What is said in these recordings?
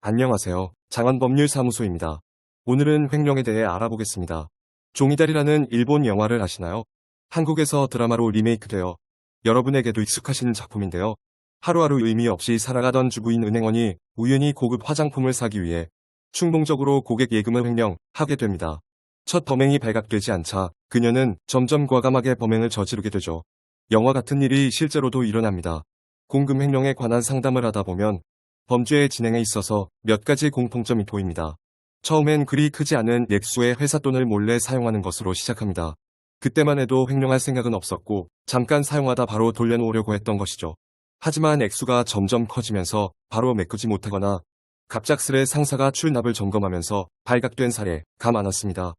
안녕하세요. 장원법률사무소입니다. 오늘은 횡령에 대해 알아보겠습니다. 종이다리라는 일본 영화를 아시나요? 한국에서 드라마로 리메이크되어 여러분에게도 익숙하신 작품인데요. 하루하루 의미 없이 살아가던 주부인 은행원이 우연히 고급 화장품을 사기 위해 충동적으로 고객 예금을 횡령하게 됩니다. 첫 범행이 발각되지 않자 그녀는 점점 과감하게 범행을 저지르게 되죠. 영화 같은 일이 실제로도 일어납니다. 공금 횡령에 관한 상담을 하다 보면 범죄의 진행에 있어서 몇 가지 공통점이 보입니다. 처음엔 그리 크지 않은 액수의 회사 돈을 몰래 사용하는 것으로 시작합니다. 그때만 해도 횡령할 생각은 없었고 잠깐 사용하다 바로 돌려놓으려고 했던 것이죠. 하지만 액수가 점점 커지면서 바로 메꾸지 못하거나 갑작스레 상사가 출납을 점검하면서 발각된 사례가 많았습니다.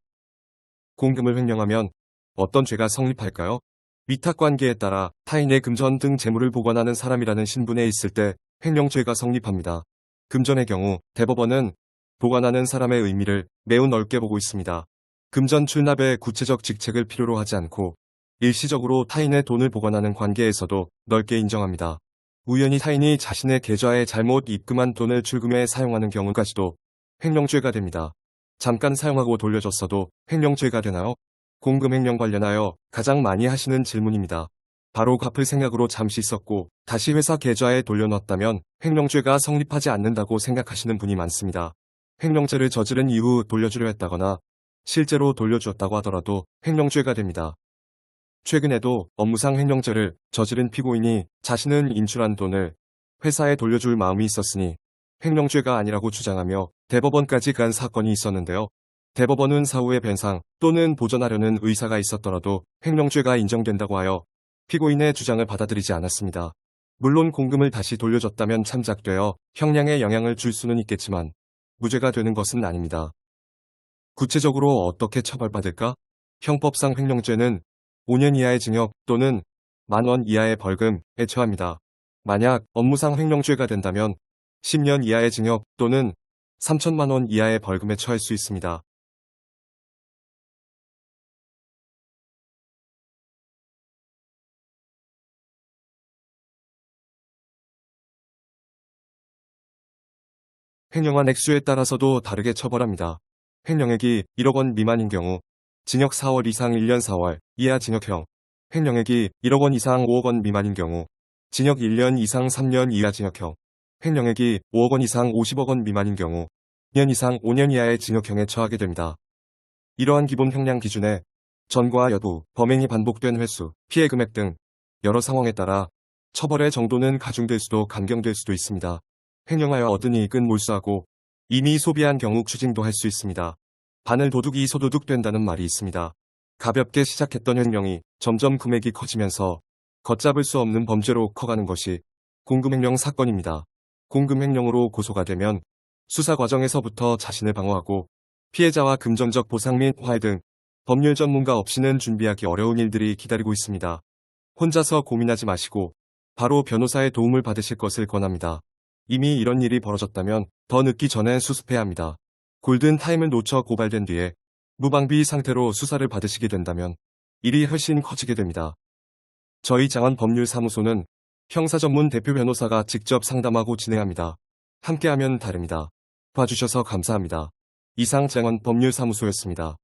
공금을 횡령하면 어떤 죄가 성립할까요? 위탁관계에 따라 타인의 금전 등 재물을 보관하는 사람이라는 신분에 있을 때 횡령죄가 성립합니다. 금전의 경우 대법원은 보관하는 사람의 의미를 매우 넓게 보고 있습니다. 금전 출납에 구체적 직책을 필요로 하지 않고 일시적으로 타인의 돈을 보관하는 관계에서도 넓게 인정합니다. 우연히 타인이 자신의 계좌에 잘못 입금한 돈을 출금해 사용하는 경우까지도 횡령죄가 됩니다. 잠깐 사용하고 돌려줬어도 횡령죄가 되나요? 공금 횡령 관련하여 가장 많이 하시는 질문입니다. 바로 갚을 생각으로 잠시 썼고 다시 회사 계좌에 돌려놨다면 횡령죄가 성립하지 않는다고 생각하시는 분이 많습니다. 횡령죄를 저지른 이후 돌려주려 했다거나 실제로 돌려주었다고 하더라도 횡령죄가 됩니다. 최근에도 업무상 횡령죄를 저지른 피고인이 자신은 인출한 돈을 회사에 돌려줄 마음이 있었으니 횡령죄가 아니라고 주장하며 대법원까지 간 사건이 있었는데요. 대법원은 사후에 변상 또는 보전하려는 의사가 있었더라도 횡령죄가 인정된다고 하여 피고인의 주장을 받아들이지 않았습니다. 물론 공금을 다시 돌려줬다면 참작되어 형량에 영향을 줄 수는 있겠지만 무죄가 되는 것은 아닙니다. 구체적으로 어떻게 처벌받을까? 형법상 횡령죄는 5년 이하의 징역 또는 10,000원 이하의 벌금에 처합니다. 만약 업무상 횡령죄가 된다면 10년 이하의 징역 또는 3천만 원 이하의 벌금에 처할 수 있습니다. 횡령한 액수에 따라서도 다르게 처벌합니다. 횡령액이 1억 원 미만인 경우 징역 4월 이상 1년 4월 이하 징역형, 횡령액이 1억 원 이상 5억 원 미만인 경우 징역 1년 이상 3년 이하 징역형, 횡령액이 5억 원 이상 50억 원 미만인 경우 2년 이상 5년 이하의 징역형에 처하게 됩니다. 이러한 기본 형량 기준에 전과 여부, 범행이 반복된 횟수, 피해 금액 등 여러 상황에 따라 처벌의 정도는 가중될 수도 감경될 수도 있습니다. 횡령하여 얻은 이익은 몰수하고 이미 소비한 경우 추징도 할 수 있습니다. 바늘 도둑이 소도둑 된다는 말이 있습니다. 가볍게 시작했던 횡령이 점점 금액이 커지면서 걷잡을 수 없는 범죄로 커가는 것이 공금횡령 사건입니다. 공금횡령으로 고소가 되면 수사 과정에서부터 자신을 방어하고 피해자와 금전적 보상 및 화해 등 법률 전문가 없이는 준비하기 어려운 일들이 기다리고 있습니다. 혼자서 고민하지 마시고 바로 변호사의 도움을 받으실 것을 권합니다. 이미 이런 일이 벌어졌다면 더 늦기 전에 수습해야 합니다. 골든타임을 놓쳐 고발된 뒤에 무방비 상태로 수사를 받으시게 된다면 일이 훨씬 커지게 됩니다. 저희 장원법률사무소는 형사 전문 대표 변호사가 직접 상담하고 진행합니다. 함께하면 다릅니다. 봐주셔서 감사합니다. 이상 장원법률사무소였습니다.